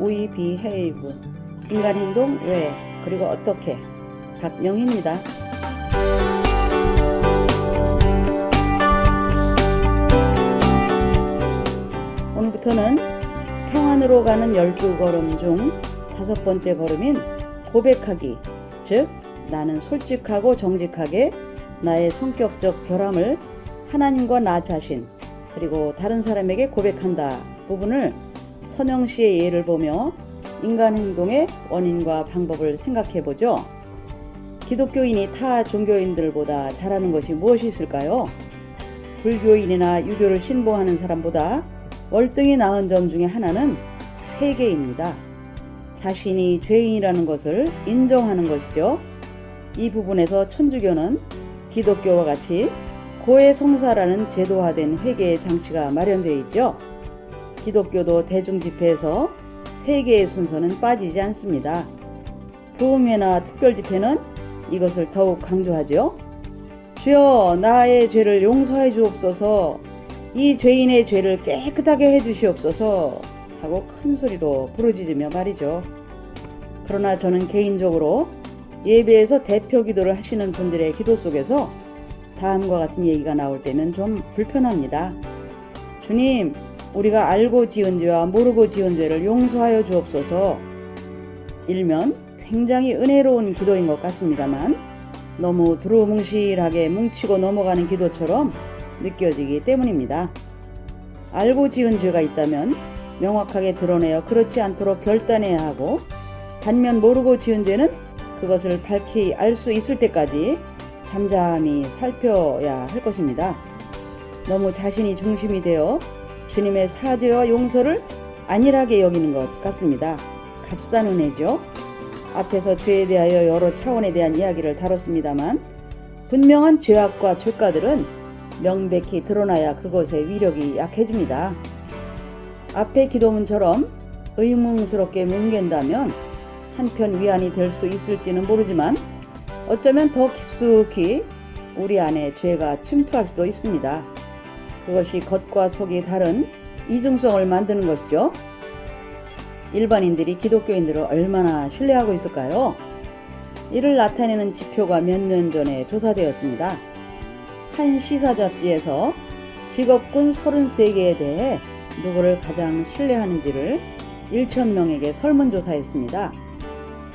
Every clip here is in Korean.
we behave, 인간 행동 왜, 그리고 어떻게. 박영희입니다. 오늘부터는 평안으로 가는 12걸음 중 5번째 걸음인 고백하기, 즉 나는 솔직하고 정직하게 나의 성격적 결함을 하나님과 나 자신 그리고 다른 사람에게 고백한다 부분을 선영씨의 예를 보며 인간 행동의 원인과 방법을 생각해보죠. 기독교인이 타 종교인들보다 잘하는 것이 무엇이 있을까요? 불교인이나 유교를 신봉하는 사람보다 월등히 나은 점 중에 하나는 회개입니다. 자신이 죄인이라는 것을 인정하는 것이죠. 이 부분에서 천주교는 기독교와 같이 고해성사라는 제도화된 회개의 장치가 마련되어 있죠. 기독교도 대중집회에서 회개의 순서는 빠지지 않습니다. 부흥회나 특별집회는 이것을 더욱 강조하죠. 주여 나의 죄를 용서해 주옵소서, 이 죄인의 죄를 깨끗하게 해 주시옵소서 하고 큰 소리로 부르짖으며 말이죠. 그러나 저는 개인적으로 예배에서 대표 기도를 하시는 분들의 기도 속에서 다음과 같은 얘기가 나올 때는 좀 불편합니다. 주님, 우리가 알고 지은 죄와 모르고 지은 죄를 용서하여 주옵소서. 일면 굉장히 은혜로운 기도인 것 같습니다만 너무 두루뭉실하게 뭉치고 넘어가는 기도처럼 느껴지기 때문입니다. 알고 지은 죄가 있다면 명확하게 드러내어 그렇지 않도록 결단해야 하고, 반면 모르고 지은 죄는 그것을 밝히 알 수 있을 때까지 잠잠히 살펴야 할 것입니다. 너무 자신이 중심이 되어 주님의 사죄와 용서를 안일하게 여기는 것 같습니다. 값싼 은혜죠. 앞에서 죄에 대하여 여러 차원에 대한 이야기를 다뤘습니다만 분명한 죄악과 죄가들은 명백히 드러나야 그것의 위력이 약해집니다. 앞의 기도문처럼 의문스럽게 뭉갠다면 한편 위안이 될 수 있을지는 모르지만 어쩌면 더 깊숙이 우리 안에 죄가 침투할 수도 있습니다. 그것이 겉과 속이 다른 이중성을 만드는 것이죠. 일반인들이 기독교인들을 얼마나 신뢰하고 있을까요? 이를 나타내는 지표가 몇 년 전에 조사되었습니다. 한 시사 잡지에서 직업군 33개에 대해 누구를 가장 신뢰하는지를 1,000명에게 설문조사했습니다.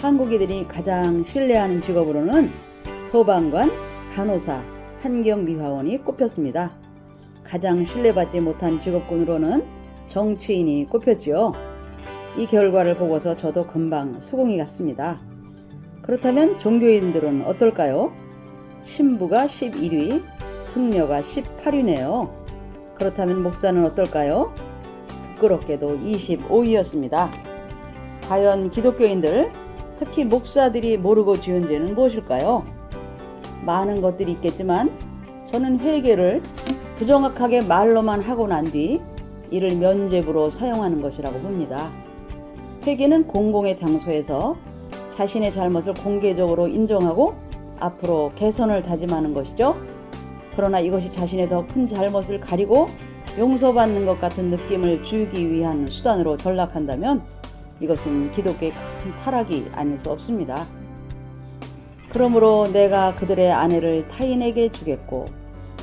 한국인들이 가장 신뢰하는 직업으로는 소방관, 간호사, 환경미화원이 꼽혔습니다. 가장 신뢰받지 못한 직업군으로는 정치인이 꼽혔지요. 이 결과를 보고서 저도 금방 수긍이 갔습니다. 그렇다면 종교인들은 어떨까요? 신부가 11위, 승려가 18위네요. 그렇다면 목사는 어떨까요? 부끄럽게도 25위였습니다. 과연 기독교인들, 특히 목사들이 모르고 지은 죄는 무엇일까요? 많은 것들이 있겠지만 저는 회개를 부정확하게 말로만 하고 난 뒤 이를 면죄부로 사용하는 것이라고 봅니다. 회개는 공공의 장소에서 자신의 잘못을 공개적으로 인정하고 앞으로 개선을 다짐하는 것이죠. 그러나 이것이 자신의 더 큰 잘못을 가리고 용서받는 것 같은 느낌을 주기 위한 수단으로 전락한다면 이것은 기독교의 큰 타락이 아닐 수 없습니다. 그러므로 내가 그들의 아내를 타인에게 주겠고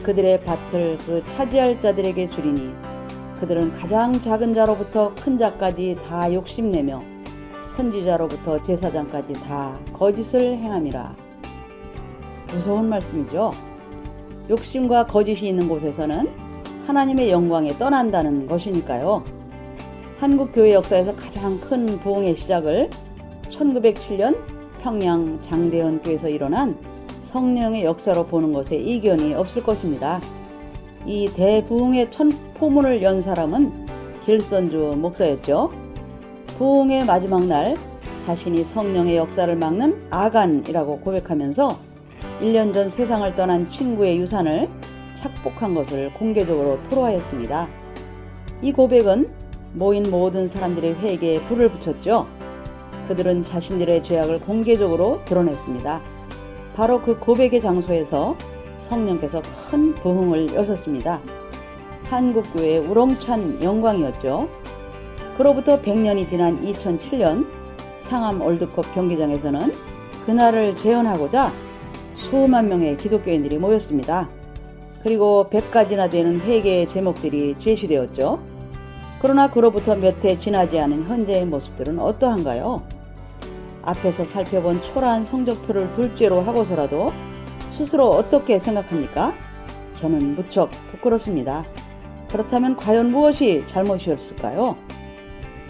그들의 밭을 그 차지할 자들에게 주리니 그들은 가장 작은 자로부터 큰 자까지 다 욕심내며 선지자로부터 제사장까지 다 거짓을 행함이라. 무서운 말씀이죠. 욕심과 거짓이 있는 곳에서는 하나님의 영광에 떠난다는 것이니까요. 한국교회 역사에서 가장 큰 부흥의 시작을 1907년 평양 장대헌교에서 일어난 성령의 역사로 보는 것에 이견이 없을 것입니다. 이 대부흥의 첫 포문을 연 사람은 길선주 목사였죠. 부흥의 마지막 날 자신이 성령의 역사를 막는 아간이라고 고백하면서 1년 전 세상을 떠난 친구의 유산을 착복한 것을 공개적으로 토로하였습니다. 이 고백은 모인 모든 사람들의 회개에 불을 붙였죠. 그들은 자신들의 죄악을 공개적으로 드러냈습니다. 바로 그 고백의 장소에서 성령께서 큰 부흥을 여셨습니다. 한국교회의 우렁찬 영광이었죠. 그로부터 100년이 지난 2007년 상암 월드컵 경기장에서는 그날을 재현하고자 수만 명의 기독교인들이 모였습니다. 그리고 100가지나 되는 회개의 제목들이 제시되었죠. 그러나 그로부터 몇 해 지나지 않은 현재의 모습들은 어떠한가요? 앞에서 살펴본 초라한 성적표를 둘째로 하고서라도 스스로 어떻게 생각합니까? 저는 무척 부끄럽습니다. 그렇다면 과연 무엇이 잘못이었을까요?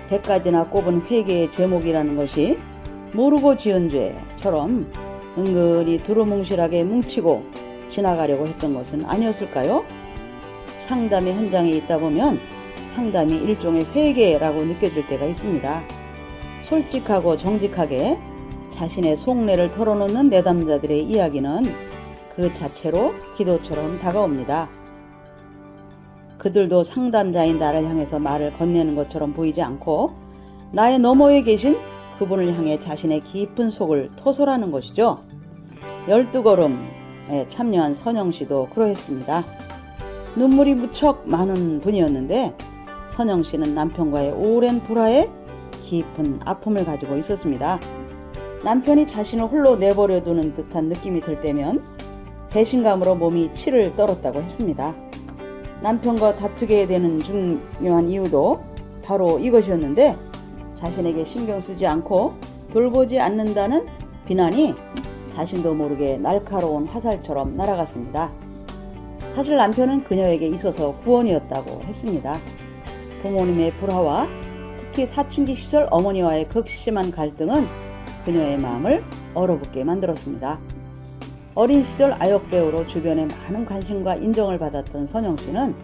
100가지나 꼽은 회개의 제목이라는 것이 모르고 지은 죄처럼 은근히 두루뭉실하게 뭉치고 지나가려고 했던 것은 아니었을까요? 상담의 현장에 있다 보면 상담이 일종의 회개라고 느껴질 때가 있습니다. 솔직하고 정직하게 자신의 속내를 털어놓는 내담자들의 이야기는 그 자체로 기도처럼 다가옵니다. 그들도 상담자인 나를 향해서 말을 건네는 것처럼 보이지 않고 나의 너머에 계신 그분을 향해 자신의 깊은 속을 토설하는 것이죠. 12걸음에 참여한 선영씨도 그러했습니다. 눈물이 무척 많은 분이었는데 선영씨는 남편과의 오랜 불화에 깊은 아픔을 가지고 있었습니다. 남편이 자신을 홀로 내버려 두는 듯한 느낌이 들 때면 배신감으로 몸이 치를 떨었다고 했습니다. 남편과 다투게 되는 중요한 이유도 바로 이것이었는데 자신에게 신경 쓰지 않고 돌보지 않는다는 비난이 자신도 모르게 날카로운 화살처럼 날아갔습니다. 사실 남편은 그녀에게 있어서 구원이었다고 했습니다. 부모님의 불화와 특히 사춘기 시절 어머니와의 극심한 갈등은 그녀의 마음을 얼어붙게 만들었습니다. 어린 시절 아역배우로 주변에 많은 관심과 인정을 받았던 선영씨는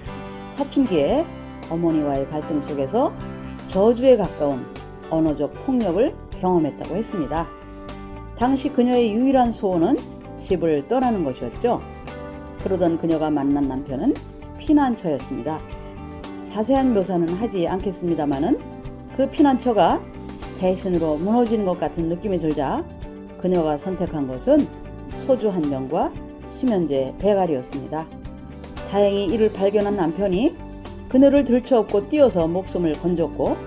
사춘기에 어머니와의 갈등 속에서 저주에 가까운 언어적 폭력을 경험했다고 했습니다. 당시 그녀의 유일한 소원은 집을 떠나는 것이었죠. 그러던 그녀가 만난 남편은 피난처였습니다. 자세한 묘사는 하지 않겠습니다마는 그 피난처가 배신으로 무너지는 것 같은 느낌이 들자 그녀가 선택한 것은 소주 한 병과 수면제 배갈이었습니다. 다행히 이를 발견한 남편이 그녀를 들쳐업고 뛰어서 목숨을 건졌고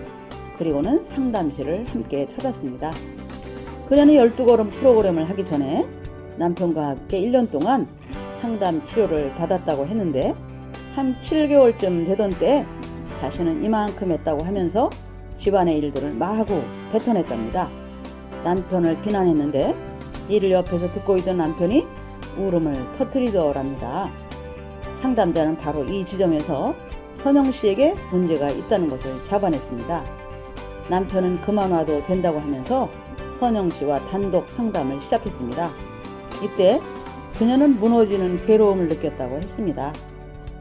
그리고는 상담실을 함께 찾았습니다. 그녀는 12걸음 프로그램을 하기 전에 남편과 함께 1년 동안 상담 치료를 받았다고 했는데 한 7개월쯤 되던 때 자신은 이만큼 했다고 하면서 집안의 일들을 마구 뱉어냈답니다. 남편을 비난했는데 이를 옆에서 듣고 있던 남편이 울음을 터뜨리더랍니다. 상담자는 바로 이 지점에서 선영씨에게 문제가 있다는 것을 잡아냈습니다. 남편은 그만 와도 된다고 하면서 선영씨와 단독 상담을 시작했습니다. 이때 그녀는 무너지는 괴로움을 느꼈다고 했습니다.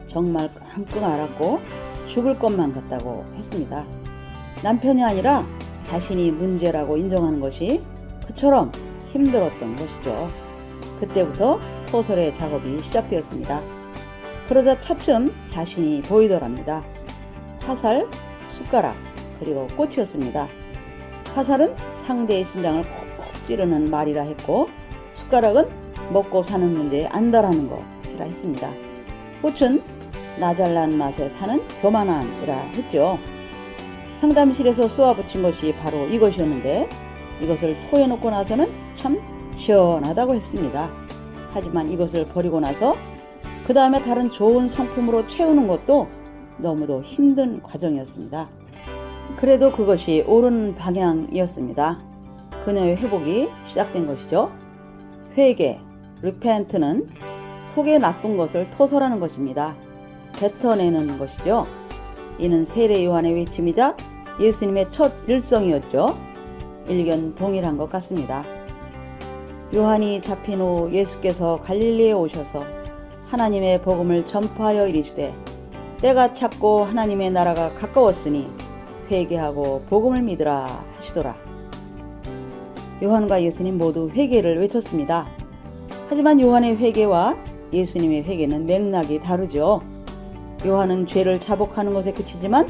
정말 끙끙 앓았고 죽을 것만 같다고 했습니다. 남편이 아니라 자신이 문제라고 인정하는 것이 그처럼 힘들었던 것이죠. 그때부터 토설의 작업이 시작되었습니다. 그러자 차츰 자신이 보이더랍니다. 화살, 숟가락, 그리고 꽃이었습니다. 화살은 상대의 심장을 콕콕 찌르는 말이라 했고 숟가락은 먹고 사는 문제에 안달하는 것이라 했습니다. 꽃은 나 잘난 맛에 사는 교만함이라 했죠. 상담실에서 쏘아붙인 것이 바로 이것이었는데 이것을 토해놓고 나서는 참 시원하다고 했습니다. 하지만 이것을 버리고 나서 그 다음에 다른 좋은 성품으로 채우는 것도 너무도 힘든 과정이었습니다. 그래도 그것이 옳은 방향이었습니다. 그녀의 회복이 시작된 것이죠. 회개, repent는 속에 나쁜 것을 토설하는 것입니다. 뱉어내는 것이죠. 이는 세례 요한의 외침이자 예수님의 첫 일성이었죠. 일견 동일한 것 같습니다. 요한이 잡힌 후 예수께서 갈릴리에 오셔서 하나님의 복음을 전파하여 이르시되 때가 찼고 하나님의 나라가 가까웠으니 회개하고 복음을 믿으라 하시더라. 요한과 예수님 모두 회개를 외쳤습니다. 하지만 요한의 회개와 예수님의 회개는 맥락이 다르죠. 요한은 죄를 자복하는 것에 그치지만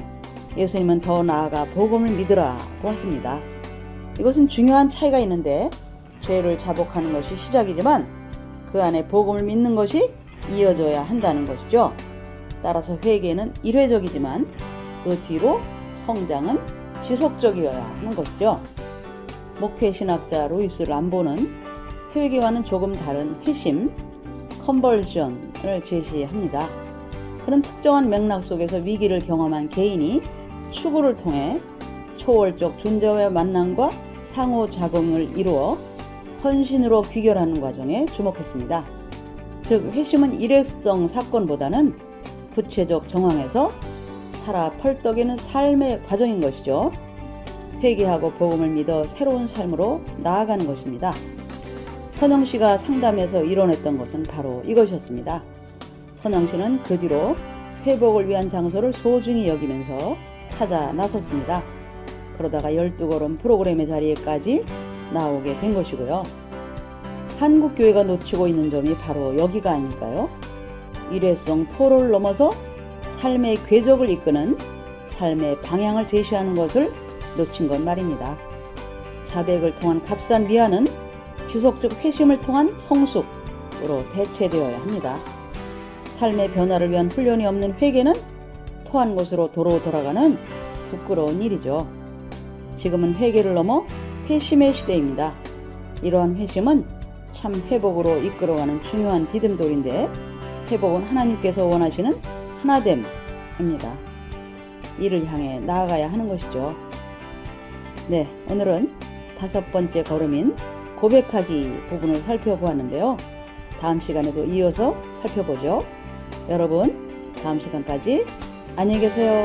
예수님은 더 나아가 복음을 믿으라고 하십니다. 이것은 중요한 차이가 있는데 죄를 자복하는 것이 시작이지만 그 안에 복음을 믿는 것이 이어져야 한다는 것이죠. 따라서 회개는 일회적이지만 그 뒤로 성장은 지속적이어야 하는 것이죠. 목회 신학자 루이스 람보는 회개와는 조금 다른 회심, 컨버전을 제시합니다. 그런 특정한 맥락 속에서 위기를 경험한 개인이 추구를 통해 초월적 존재와의 만남과 상호작용을 이루어 헌신으로 귀결하는 과정에 주목했습니다. 즉 회심은 일회성 사건보다는 구체적 정황에서 살아 펄떡이는 삶의 과정인 것이죠. 회개하고 복음을 믿어 새로운 삶으로 나아가는 것입니다. 선영씨가 상담에서 이뤄냈던 것은 바로 이것이었습니다. 선영씨는 그 뒤로 회복을 위한 장소를 소중히 여기면서 찾아 나섰습니다. 그러다가 12걸음 프로그램의 자리에까지 나오게 된 것이고요. 한국교회가 놓치고 있는 점이 바로 여기가 아닐까요? 일회성 토로를 넘어서 삶의 궤적을 이끄는 삶의 방향을 제시하는 것을 놓친 것 말입니다. 자백을 통한 값싼 미안은 지속적 회심을 통한 성숙으로 대체되어야 합니다. 삶의 변화를 위한 훈련이 없는 회개는 토한 곳으로 도로 돌아가는 부끄러운 일이죠. 지금은 회개를 넘어 회심의 시대입니다. 이러한 회심은 참 회복으로 이끌어가는 중요한 디딤돌인데 회복은 하나님께서 원하시는 하나됨입니다. 이를 향해 나아가야 하는 것이죠. 네, 오늘은 5번째 걸음인 고백하기 부분을 살펴보았는데요. 다음 시간에도 이어서 살펴보죠. 여러분, 다음 시간까지 안녕히 계세요.